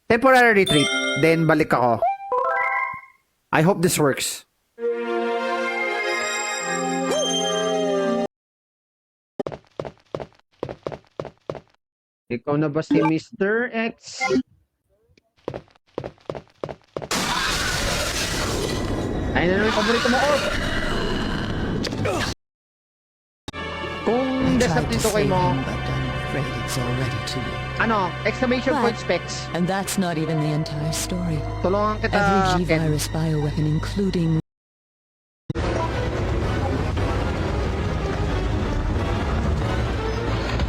Temporary retreat. Then balik ako. I hope this works. Ikaw na ba si Mr. X? Ayun na yung paborito mo, Orb. Kung desktop dito kay mo, ano, exclamation point specs. And that's not even the entire story. Tulungan kita, Every Ken. G-virus bioweapon, including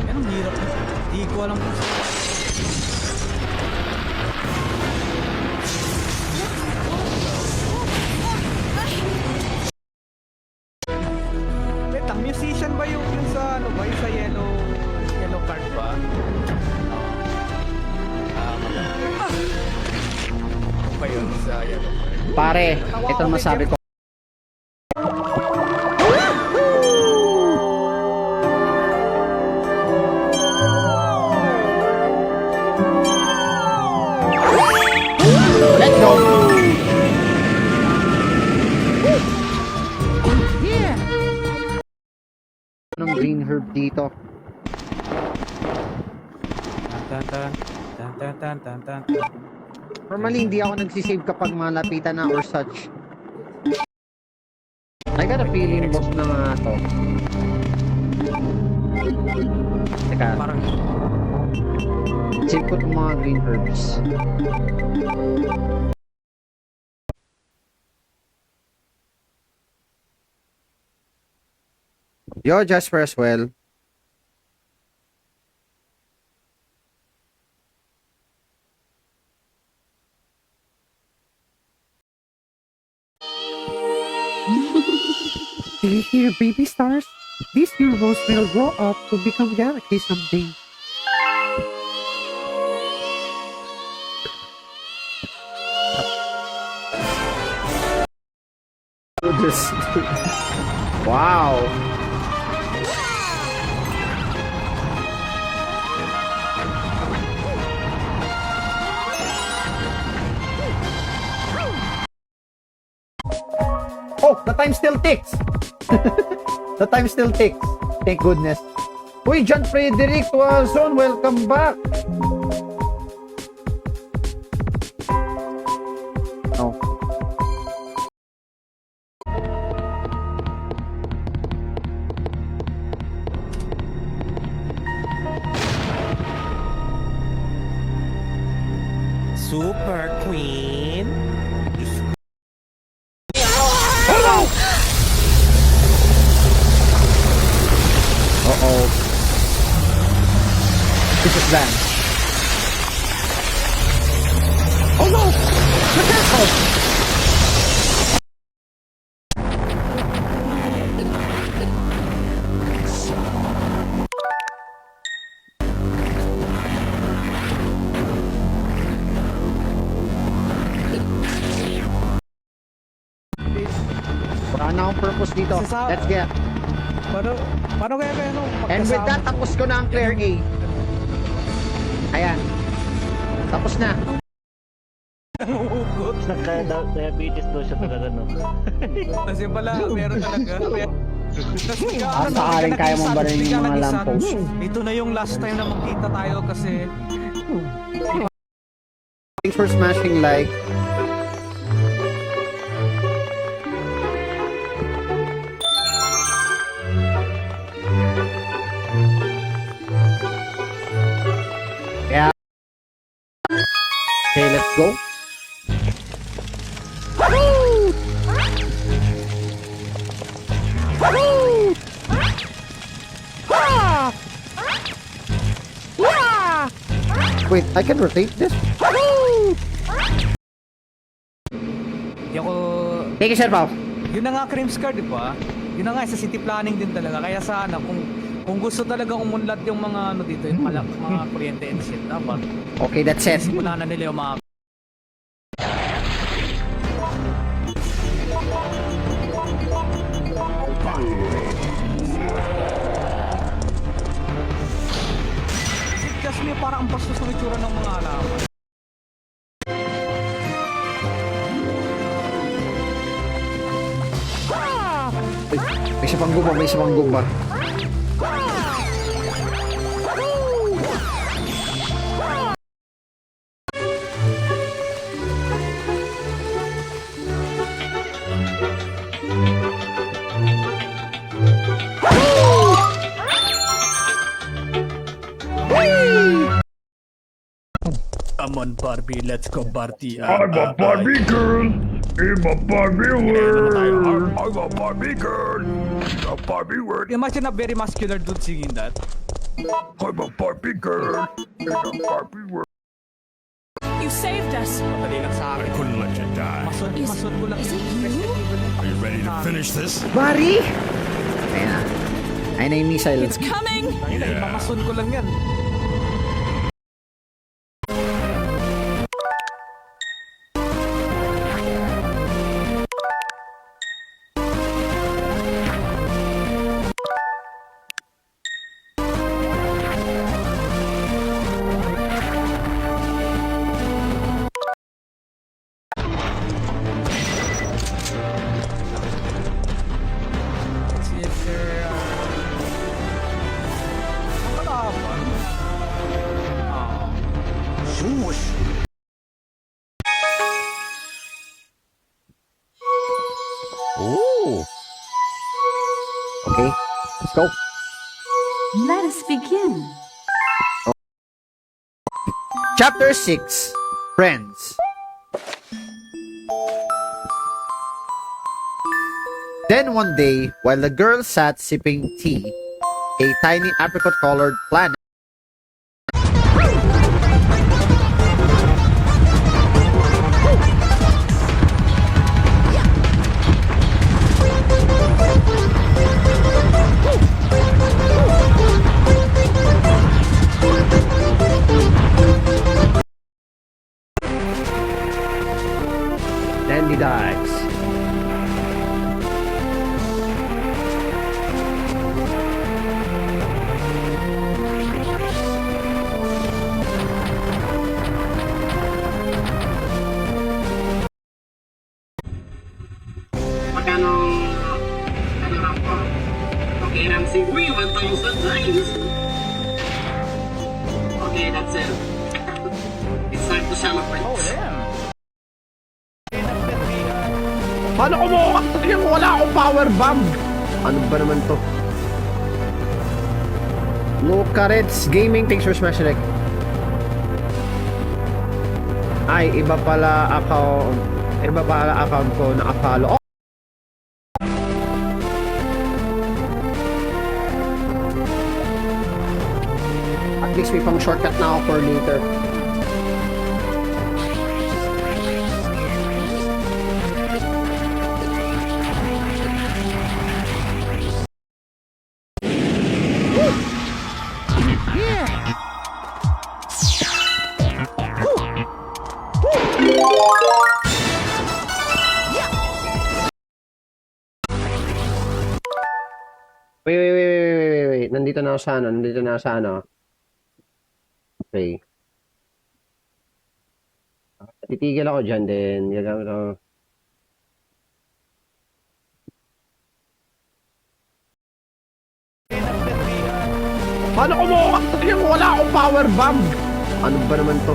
Anong hirap na? Di ko alam kung wait, ang musician ba yung sa ano ba? Yung sa yellow card ba? Ano ba yun sa yellow card? Pare, ito ang masabi ko. Let's go! Yeah! Anong green herb dito? Tan tan tan tan tan tan tan. Normally, hindi ako nagsisave kapag malapitan na or such. I got a feeling boss na nga to. Teka, Parang save ko itong mga green herbs. Yo, Jasper as well. Do you hear, baby stars? These heroes will grow up to become galaxies someday. Wow. Oh, the time still ticks. The time still ticks. Thank goodness. Uy, John Frederick Tuazon, welcome back. Oh. Super Queen. Uh-oh. This is bad. Oh no! The castle! Wala na akong purpose dito. Let's get. Paano kaya ano? And with that, tapos ko na ang Claire A. Ayan. Tapos na. Nagka-diabetes daw siya talaga, no? Kasi pala, meron talaga. Sakaling kaya mong barin yung mga lamppost. Ito na yung last time na magkita tayo kasi Thanks for smashing like. Yeah. Okay, let's go. Wait, I can rotate this? hindi ako... Take a shot, Pao. Yun na nga Crims Card, di ba? Yun na nga, sa city planning din talaga. Kaya sana, kung gusto talaga umunlad yung mga ano dito, yung mga kuryente and shit, dapat Okay, that's it. simulan na nila yung mga Kasi parang ang bastos ng itsura ng mga halaman. manggo ba? May isa manggo ba? Come on, Barbie. Let's go party. I'm a Barbie girl in a Barbie world. I'm a Barbie girl in a Barbie world. Imagine a very muscular dude singing that. I'm a Barbie girl in a Barbie world. You saved us. Madali lang sa I akin. couldn't let you die. Masod ko lang. Is it you? Are you ready to finish this? Bari! Ayan na. Ayun na yung missile. It's coming. Yeah. Mamason ko lang yan. Yes, sir. Nakalaban. Shush. Ooh. Okay, let's go. Let us begin. Chapter 6, Friends. Then one day, while the girl sat sipping tea, a tiny apricot-colored planet Dandy dies. Magkano ano lang po? Okay, Ramsey. Uy, 1,000. Nice! Okay, that's it. It's time to celebrate. Oh, damn. Paano ko mo yung wala akong power bomb? Ano ba naman to? Lucarets Gaming, thanks for smash like. Ay, iba pala account ko naka-follow. Oh! At least may pang shortcut na ako for later. Wait. Nandito na ako sa ano. Okay. Titigil ako dyan din. Gagamit ako. Paano ko mo yung wala akong power bomb? Ano ba naman to?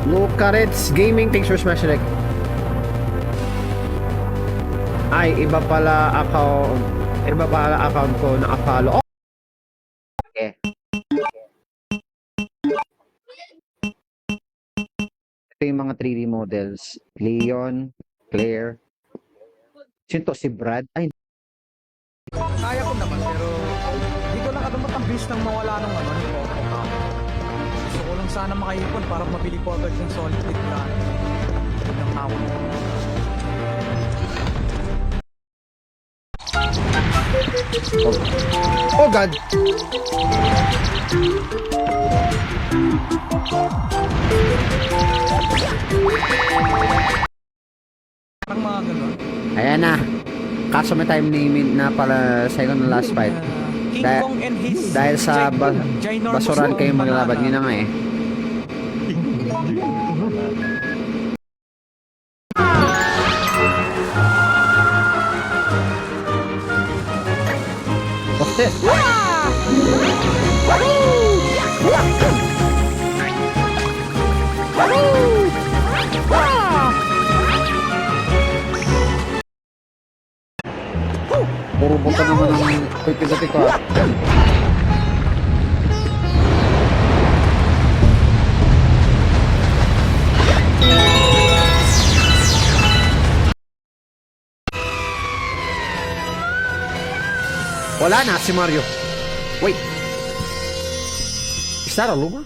Lucarets Gaming, thanks for smash like. Ay, iba pala account ko naka-follow. Oh! Okay. Ito yung mga 3D models. Leon, Claire. Sino to? Si Brad? Ay, Kaya ko naman, pero hindi ko lang kadamat ang bis nang mawala ng ano, yung Coco Cup. Gusto ko lang sana makaipon para mabili ko agad yung solid bit na ng ako. oh God! Parang mga ganun. Ayan na. Kaso may time limit na pala second na last fight. King Dahil- Kong and his Dahil sa ginormous basuran kayo banana. maglalaban, yun na nga eh. this? Puro punta naman ng pipindating ko. Wala na si Mario. Wait. Is that a Luma?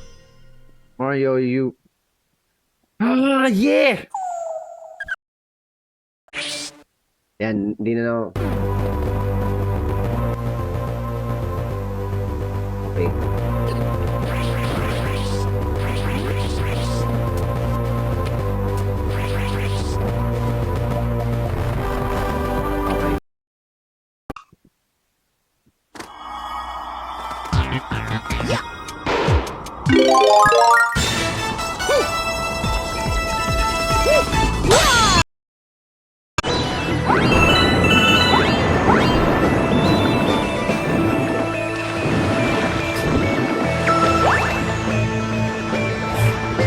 Mario, you... Ah, yeah! Yan, hindi na na... Okay.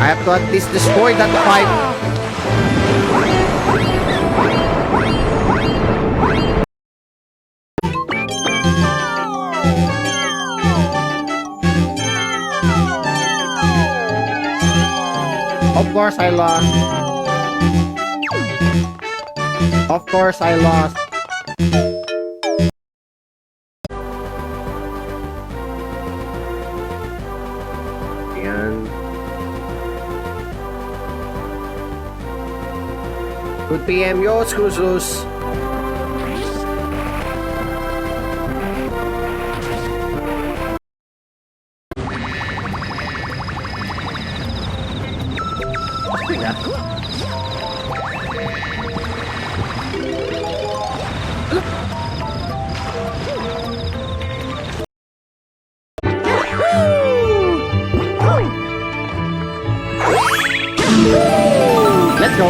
I have to at least destroy that pipe. Of course I lost. Of course I lost. Ayan. Good PM, yo, Scruzos. Let's go.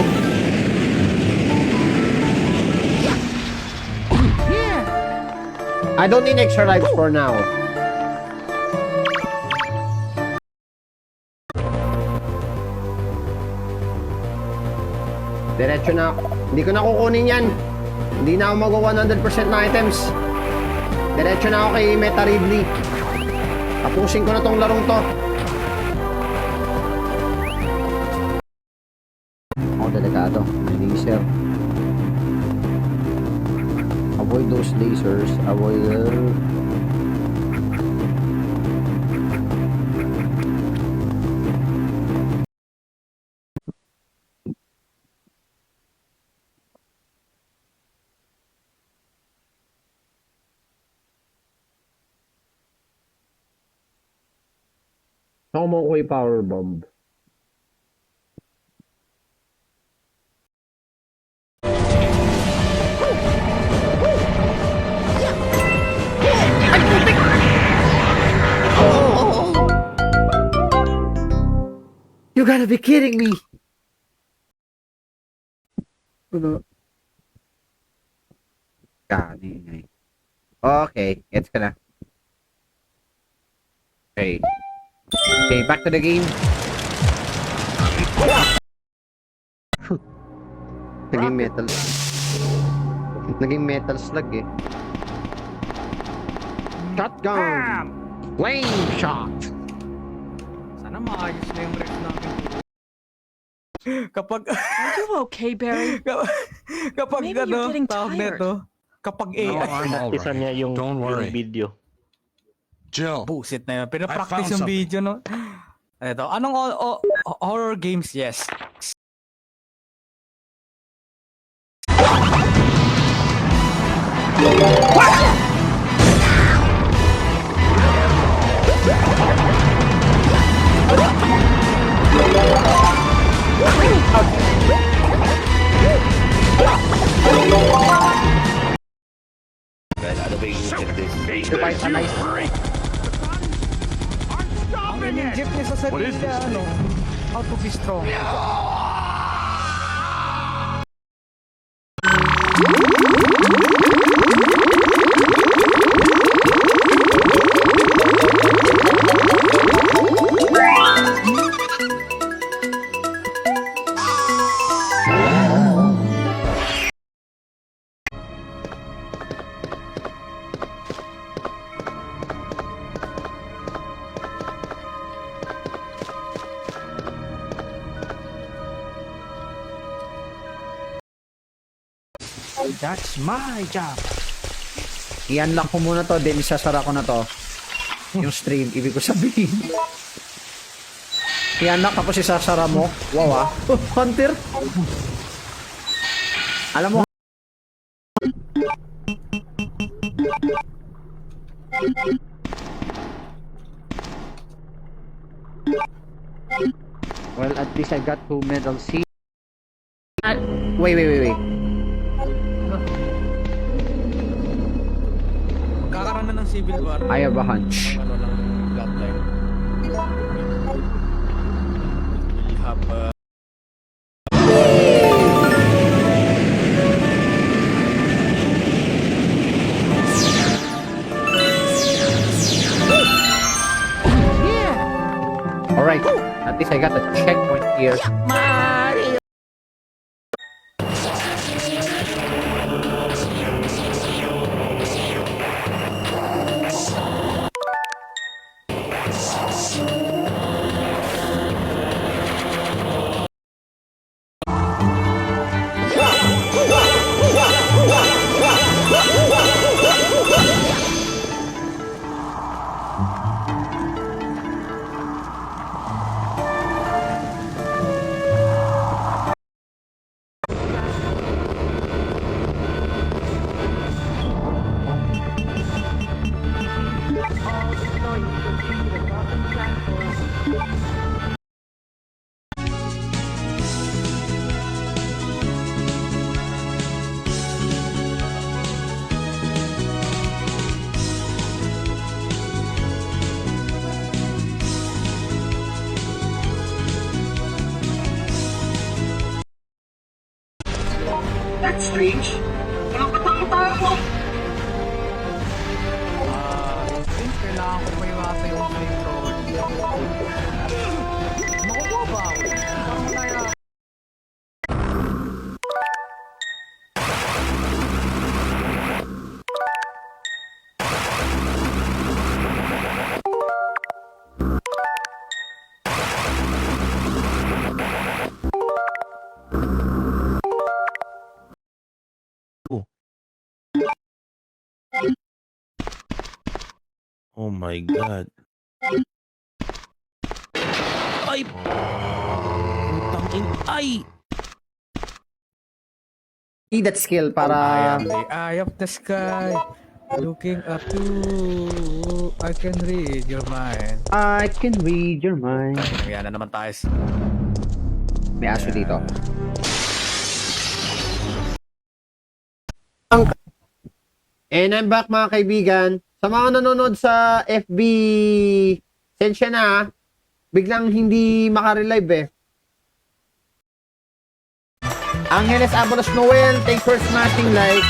I don't need extra lives for now. Diretso na. Hindi ko na kukunin yan. Hindi na ako mag 100% na items. Diretso na ako kay Meta Ridley. Tapusin ko na tong larong to. Oh, delikado. May laser. Avoid those lasers. Avoid Ako mo ko power bomb. You gotta be kidding me! Ano? Kani. Okay, gets ka na. Okay. Okay, back to the game. Naging metal. Naging metal slug eh. Shotgun! Flame shot! Sana maayos na yung ref namin. Kapag... Are you okay, Barry? kapag Maybe you're getting tawag tired. nito, kapag AI, Isa niya yung, Don't worry. yung video. Jill, bullshit na yun. I Pinapractice found yung something. video, no? Ito, anong horror games? Yes. Ang in-jeep niya sa sarili niya, ano, how to be strong. That's my job. I-unlock ko muna to, then isasara ko na to. Yung stream, ibig ko sabihin. I-unlock tapos isasara mo. Wow ah. Hunter. Alam mo, Well, at least I got 2 medals here. wait. Magkakaroon na ng civil war. I have a hunch. Ano lang, bloodline. We have Alright, at least I got a checkpoint here. That's strange. Walang katao-tao. I think kailangan ko pa iwasan yung flamethrower. Makukuha ba ako? Parang malaya. Oh my god. Ay! Putang ay! Need that skill I para... am the eye of the sky. Looking up to, I can read your mind. I can read your mind. Nangyana naman tayo. May aso dito. And I'm back mga kaibigan. Sa mga nanonood sa FB, sensya na ha. Biglang hindi makarelive eh. Angeles Abalos Noel, thanks for smashing like.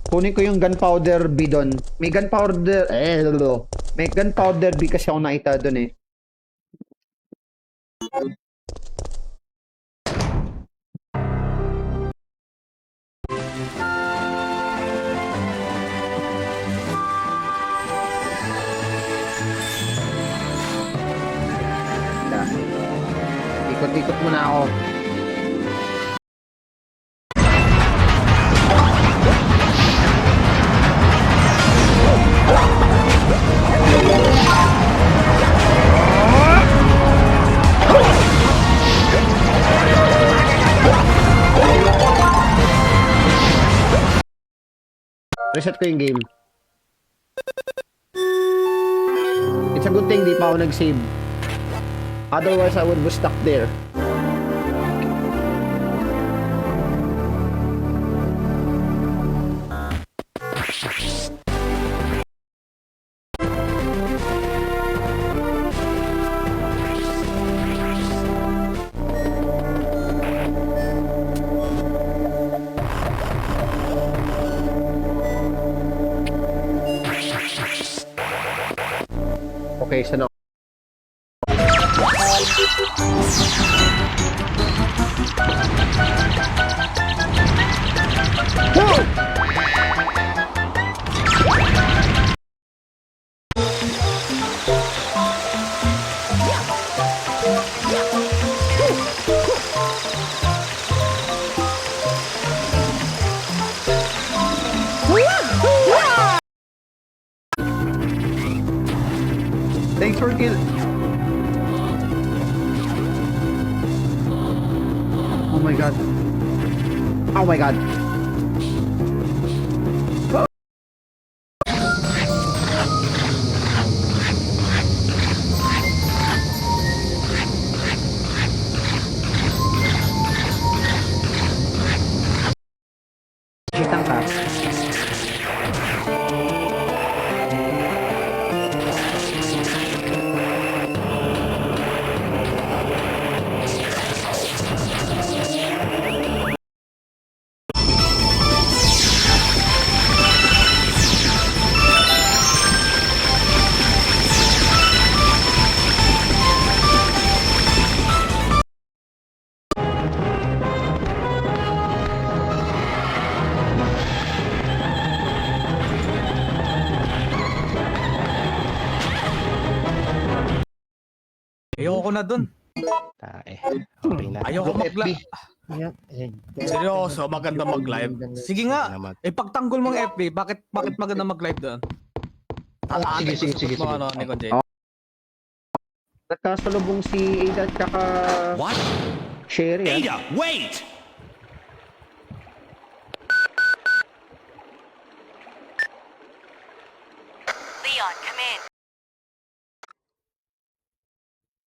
Kunin ko yung gunpowder bee doon. May gunpowder... May gunpowder bee kasi ako nakita doon eh. Ikot-ikot muna ako. Reset ko yung game. It's a good thing di pa ako nag-save. Otherwise, I would be stuck there. Okay, so now. Thanks for kill. Oh my god. Oh my god. Kitang ka. Ayoko na dun. Okay na. Ayoko mag-live. Yeah. Seryoso, maganda mag-live. Sige nga, pagtanggol mong FB, bakit maganda mag-live doon? Sige. Ano, Nico J. Nagkasalubong si Ada at saka... What? Sherry. Ada, wait! Leon, come in.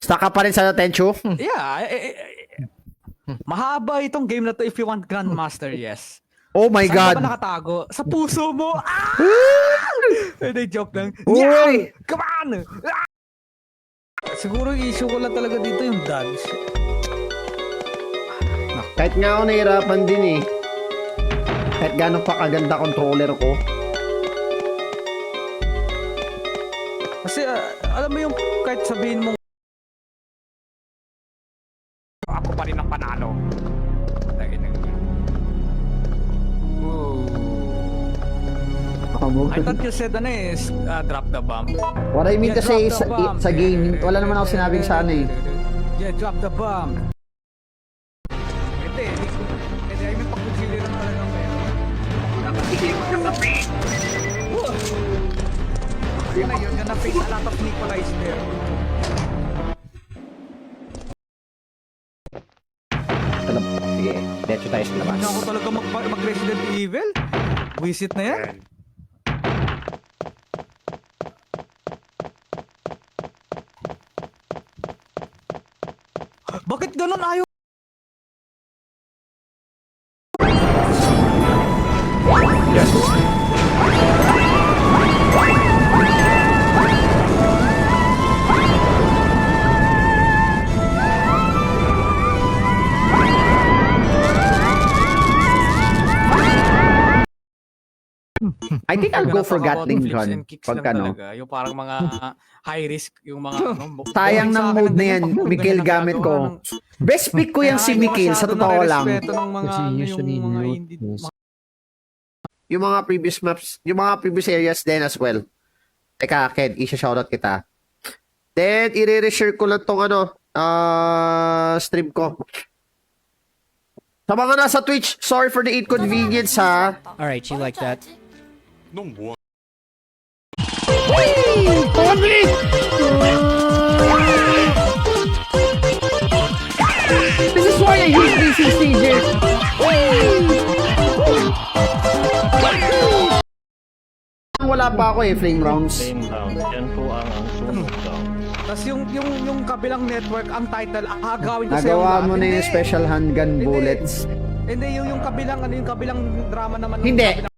Stuck ka pa rin sa Tenchu? Yeah, mahaba itong game na to if you want Grandmaster, yes. Oh my Saan god. ka ba nakatago? Sa puso mo! Ah! Hindi, joke lang. Uy! Yeah! Come on! Ah! Siguro yung issue ko lang talaga dito yung dodge. Kahit nga ako nahirapan din eh. Kahit gano'n pa kaganda controller ko. Kasi alam mo yung kahit sabihin mo ako pa rin ang panalo. I thought you said drop the bomb. What I mean Yeah, kasi drop the bomb. sa game, wala naman ako sinabing sa ano eh. Yeah, drop the bomb. Hindi, I mean pag-chili lang talaga meron. Yun na yun, na face a lot of Nicolai's there. Sige, diretso tayo sa labas. Hindi ako talaga mag-Resident Evil. Visit na yan. Bakit ganun ayaw? I think I'll go for Gatling Flips gun. and kicks Pag lang ano. talaga. Yung parang mga high risk, yung mga ano. Sayang ng mode na yan, Ganyan Mikhail ang gamit ginagawa ko. ng- Best pick ko yan si Kaya Mikhail, sa masyado totoo lang. nare-respeto ng mga, Kasi ano, usually yung mga loot hindi, is- Yung mga previous maps, yung mga previous areas din as well. Teka, Ked, isa-shoutout kita. Then, i-re-share ko lang tong ano, stream ko. Sa mga nasa Twitch, sorry for the inconvenience ha. Alright, you like that? This is why I hate 360, wala pa ako eh, flame rounds. Flame round. Yan po ang sunog round. Tapos yung kabilang network, ang title, agawin ko sa'yo. Nagawa lahat. mo na yung Hindi. special handgun Hindi. bullets. Hindi, yung kabilang, yung kabilang drama naman. Hindi. Kabilang-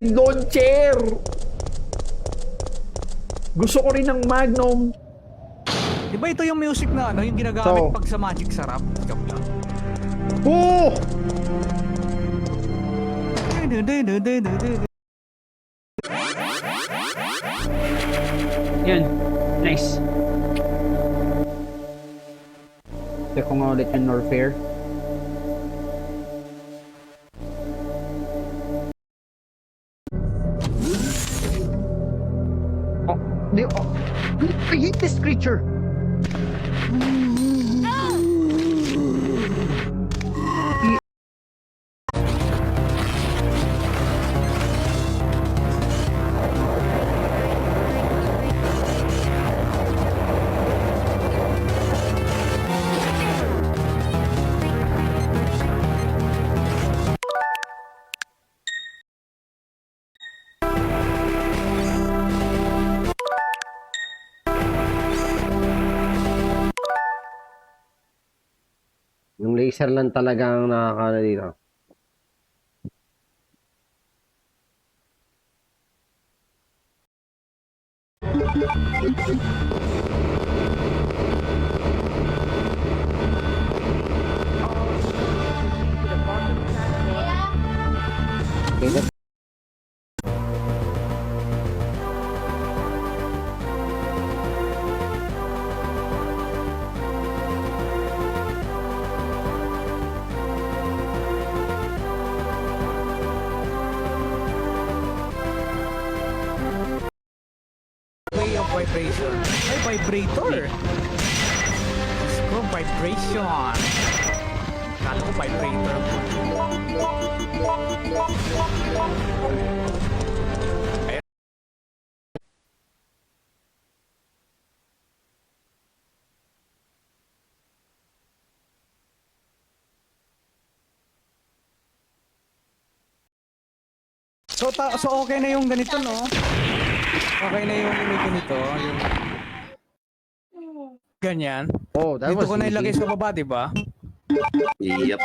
Launcher! Gusto ko rin ng Magnum. Di ba ito yung music na ano, yung ginagamit So. pag sa Magic Sarap? Joke lang. Oh! Yun. Nice. Check ko nga ulit yung Norfair. Oh, di, oh. I hate this creature. Yung laser lang talaga ang nakakano dito. Okay, that's Way of vibration. Ay, vibrator! Let's go, vibration! Kala ko vibrator. So okay na yung ganito, no? Okay na yung ganito, yung ganyan. oh, that Dito was ko na ilagay easy. sa baba, di ba? Yep.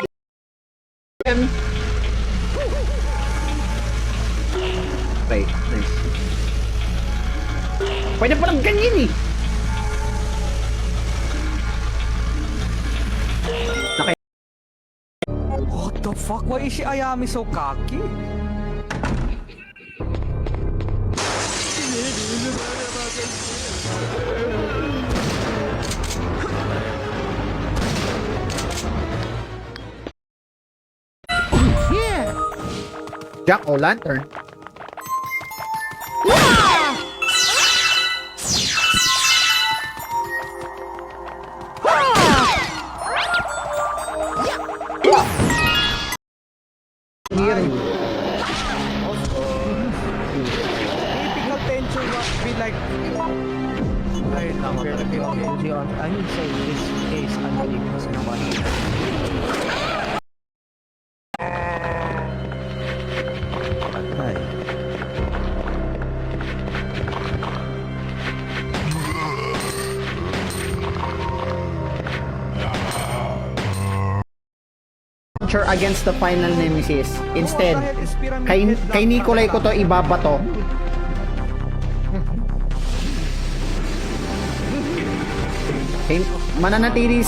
Okay, nice. Pwede pa lang ganyan eh. What the fuck? Why is si Ayami so cocky? Jack o lantern. Typical tension must be like... Ay, tama talaga. I would say this is unbelievable naman. Launcher against the final nemesis. Instead, What the heck is pyramid kay, head kay lang? Nikolay ko to ibabato. Kay, mananatili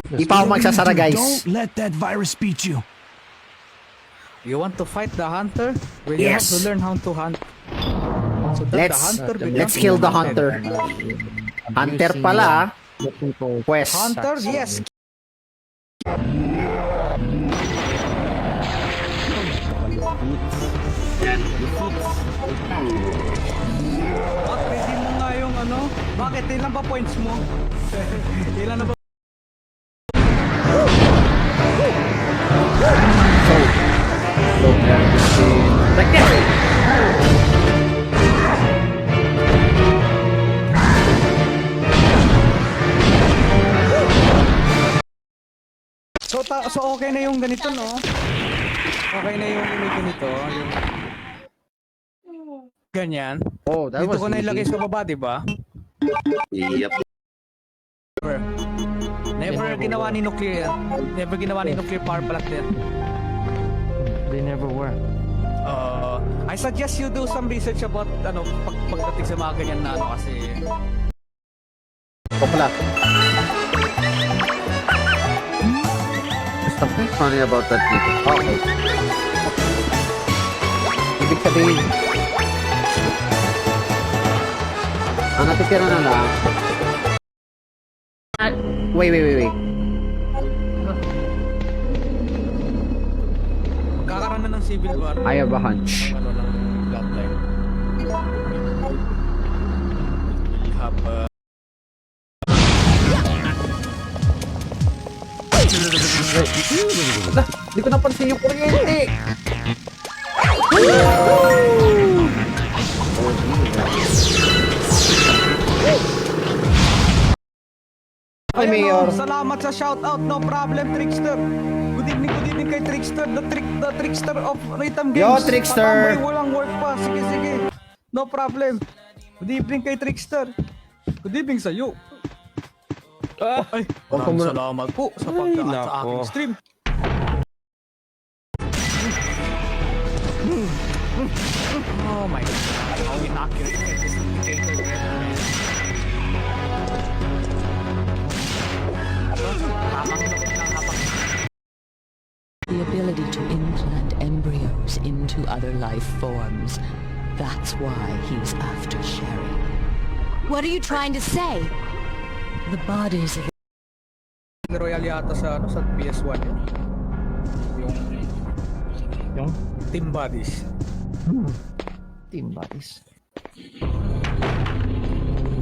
Di pa ako magsasara, guys. Don't let that virus beat you. You want to fight the hunter? Well, Yes. you have to learn how to hunt. So that Let's- the hunter becomes let's kill the hunter. Hunter pala, The people. quest. Hunter, yes. What? Ready mo nga yung ano? Bakit? Ilan ba points mo? Ilan na ba? Like this. So okay na yung ganito, no? Okay na yung ganito, yung ganyan. Oh, that Dito was ko na ilagay easy. sa baba, di ba? Yep. Never ginawa ni nuclear yan. Never ginawa ni nuclear power plant yan. They never were. I suggest you do some research about pagdating sa mga ganyan na kasi Ito pala. Something funny about that video. Okay. Ibig sabihin, ang natitira na lang. Wait. magkakaroon na ng civil war. I have a hunch. Ano lang bloodline. We'll have Hindi ko napansin yung kuryente. Hi, Mayor. Salamat sa shoutout. No problem, Trickster. Good evening kay Trickster. The Trickster of Rhythm Games. Yo, Trickster. Patambay, walang work pa. Sige. No problem. Good evening kay Trickster. Good evening sa iyo. Ay, maraming salamat po sa pagkaan sa aking stream. Oh my God. How inaccurate this indicator is. The ability to implant embryos into other life forms. That's why he's after Sherry. What are you trying to say? The bodies of Royal yata sa sa PS1 yun. Yung Team Bodies. Team bodies.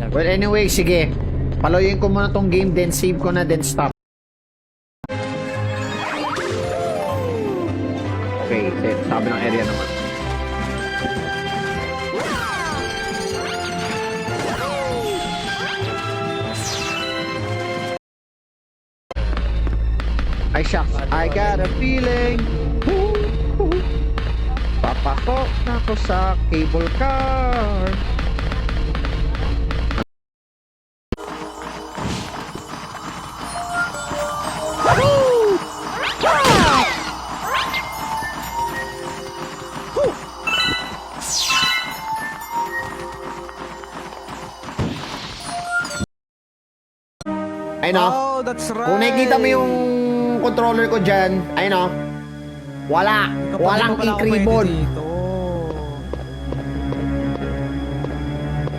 Well, anyway, sige. Paloyin ko muna tong game, then save ko na, then stop. Okay, sabi ng area naman. Ay, shucks. I got a feeling. Papasok na ako sa cable car. Ayun o. Oh, that's right. Kung nakikita mo yung controller ko dyan, ayun o. Wala. Kapag Walang di pa pala ako ink ribbon. pwede dito.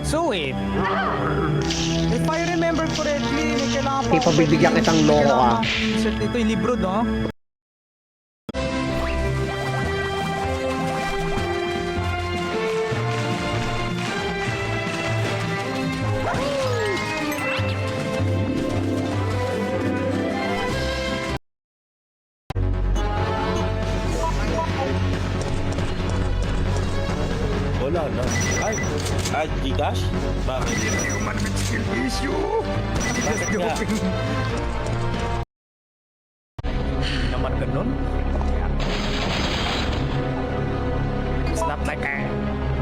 So wait. If I remember correctly, may kailangan pa Hindi pa bibigyan kitang loko, ah. Insert dito yung libro, no? Wala na. Ay, Gcash? Bakit? Human with skill issue. Bakit nga? Hindi naman ganun. It's not like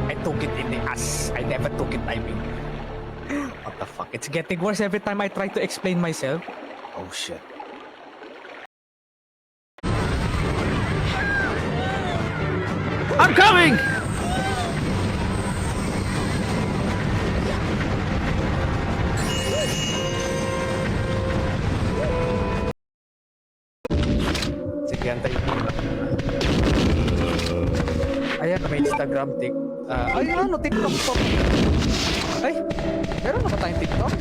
I took it in the ass. I never took it, I mean. What the fuck? It's getting worse every time I try to explain myself. Oh shit. I'm coming! Yan tayo. Ayan, may Instagram, ay, ano, TikTok po. Ay, meron na ba tayong TikTok?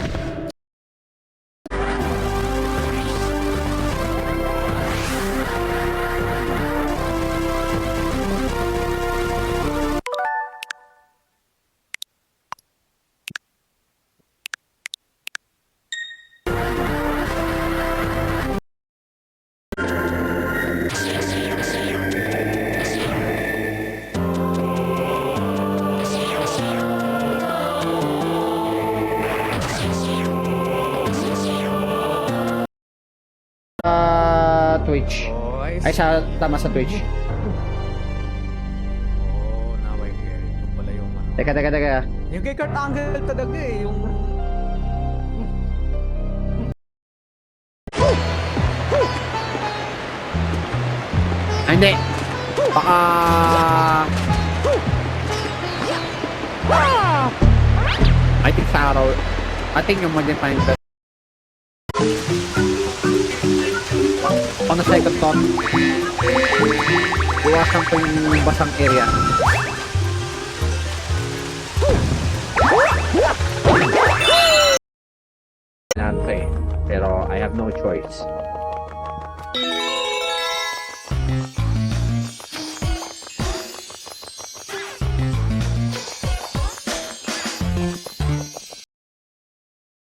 Twitch. Oh, Ay, tama sa Twitch. Oh, naway kaya. Ito pala yung ano. Teka. Yung kay Kurt Angle talaga eh. Yung... Ah, hindi. Baka... I think sa araw. I think yung mag-define that. On the second thought, iwasan ko yung basang area. Pero I have no choice.